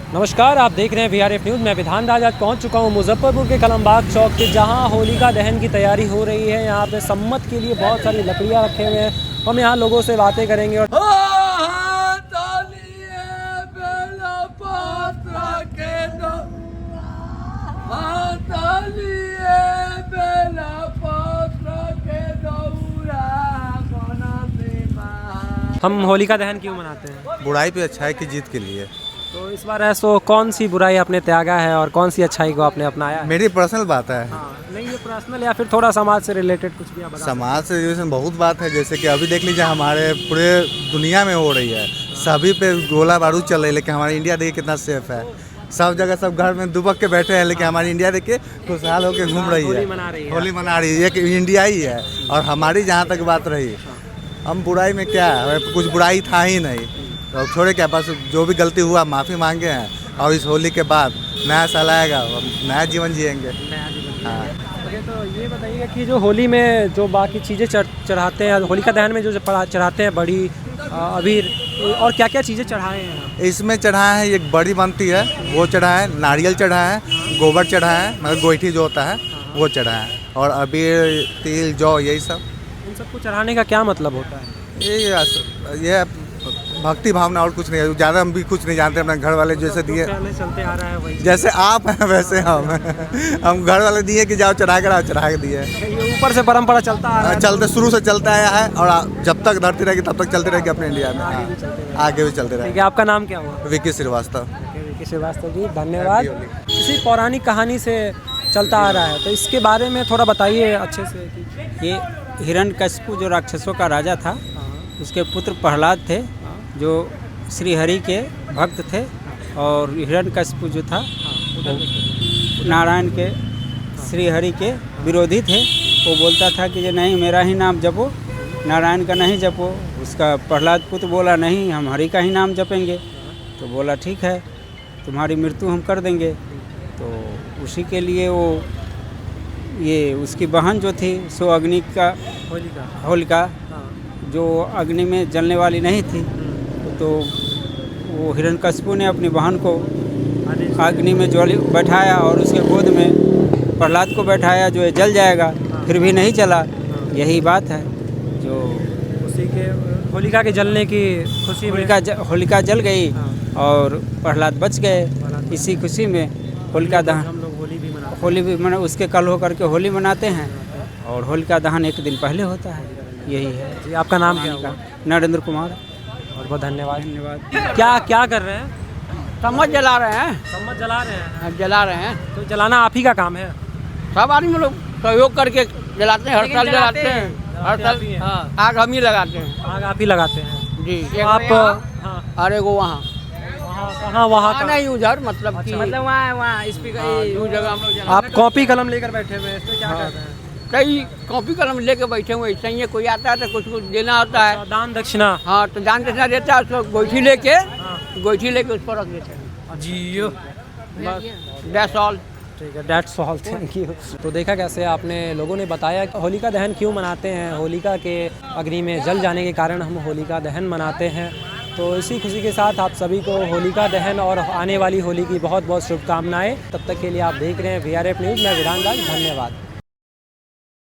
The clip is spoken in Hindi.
नमस्कार, आप देख रहे हैं वीआरएफ न्यूज़। मैं विधान राज आज पहुंच चुका हूं मुजफ्फरपुर के कलमबाग चौक पे, जहां होलिका दहन की तैयारी हो रही है। यहां पे सम्मत के लिए बहुत सारी लकड़ियां रखे हुए हैं। हम यहां लोगों से बातें करेंगे और हम होलिका दहन क्यों मनाते हैं? बुराई पे अच्छाई की जीत के लिए। तो इस बार ऐसो कौन सी बुराई आपने त्यागा है और कौन सी अच्छाई को आपने अपनाया है? मेरी पर्सनल बात है। हाँ, नहीं ये पर्सनल या फिर थोड़ा समाज से रिलेटेड कुछ भी आप बता समाज से रिलेशन बहुत बात है, जैसे कि अभी देख लीजिए हमारे पूरे दुनिया में हो रही है, सभी पे गोला बारूद चल रही है, लेकिन हमारी इंडिया देखिए कितना सेफ है। सब जगह सब घर में दुबक के बैठे हैं, लेकिन हमारी इंडिया देखिए खुशहाल होकर घूम रही है, होली मना रही है। एक इंडिया ही है। और हमारी जहाँ तक बात रही, हम बुराई में क्या है, कुछ बुराई था ही नहीं, तो छोड़े क्या, बस जो भी गलती हुआ माफ़ी मांगे हैं। और इस होली के बाद नया साल आएगा, हम नया जीवन जिएंगे। हाँ, तो ये बताइएगा कि जो होली में जो बाकी चीज़ें चढ़ाते हैं, होलिका दहन में जो चढ़ाते हैं, बड़ी अबीर और क्या क्या चीज़ें चढ़ाए हैं? इसमें चढ़ाया है, एक बड़ी बनती है वो चढ़ा है, नारियल चढ़ा है, गोबर चढ़ा है, मतलब गोईठी जो होता है वो चढ़ा है, और अबीर तिल जौ यही सब। इन सबको चढ़ाने का क्या मतलब होता है? ये भक्ति भावना, और कुछ नहीं है। ज़्यादा हम भी कुछ नहीं जानते। अपने घर वाले जैसे दिए, चलते आ रहा है वही, जैसे आप हैं वैसे हम घर वाले दिए कि जाओ चढ़ा कर आओ, चढ़ा के दिए। ये ऊपर से परंपरा चलता आ रहा है, चलते शुरू से चलता आया है, और जब तक धरती रहेगी तब तक चलती रहेगी अपने इंडिया में। आगे भी चलते रहेगी। आपका नाम क्या हुआ? विकी श्रीवास्तव। विकी श्रीवास्तव जी, धन्यवाद। किसी पौराणिक कहानी से चलता आ रहा है, तो इसके बारे में थोड़ा बताइए अच्छे से। ये हिरण्यकशिपु जो राक्षसों का राजा था, उसके पुत्र प्रहलाद थे, जो श्री हरि के भक्त थे। और हिरण्यकशिपु जो था वो नारायण के, श्री हरि के विरोधी थे। वो बोलता था कि ये नहीं, मेरा ही नाम जपो, नारायण का नहीं जपो। उसका प्रहलाद पुत्र बोला नहीं, हम हरि का ही नाम जपेंगे। तो बोला ठीक है, तुम्हारी मृत्यु हम कर देंगे। तो उसी के लिए वो ये उसकी बहन जो थी सो अग्नि का होलिका जो अग्नि में जलने वाली नहीं थी, तो वो हिरण्यकशिपु ने अपनी बहन को अग्नि में बैठाया और उसके गोद में प्रहलाद को बैठाया, जो ये जल जाएगा, फिर भी नहीं चला। यही बात है जो उसी के होलिका के जलने की खुशी में होलिका जल गई और प्रहलाद बच गए। इसी खुशी में होलिका दहन, हम लोग होली भी मना, उसके कल होकर के होली मनाते हैं। और होलिका दहन एक दिन पहले होता है। यही है जी। आपका नाम क्या हुआ? नरेंद्र कुमार। बहुत बहुत धन्यवाद। क्या कर रहे हैं? सम्मत जला रहे हैं। सम्मत जला रहे हैं? जला रहे हैं। तो जलाना आप ही का काम है? सब आदमी लोग सहयोग करके जलाते हैं, हर साल जलाते हैं। हर साल आग हम ही लगाते हैं। आग आप ही लगाते हैं जी। तो आप अरे वो वहाँ वहाँ नहीं, उधर मतलब कि मतलब वहाँ स्पीकर जगह हम लोग। आप कॉपी कलम लेकर बैठे हुए हैं, इसमें क्या कर रहे हैं? कई कॉपी कलम लेके बैठे हुए, ऐसे ही है। कोई आता है तो कुछ कुछ देना होता है, दान दक्षिणा। हाँ, तो दान दक्षिणा देता है। उसको गोईठी लेके उस पर रख देते हैं जी। That's all. ठीक है, दैट्स ऑल, थैंक यू। तो देखा कैसे आपने लोगों ने बताया कि होलिका दहन क्यों मनाते हैं। होलिका के अग्नि में जल जाने के कारण हम होलिका दहन मनाते हैं। तो इसी खुशी के साथ आप सभी को होलिका दहन और आने वाली होली की बहुत बहुत शुभकामनाएं। तब तक के लिए आप देख रहे हैं वीआरएफ न्यूज़। मैं विधान राज, धन्यवाद।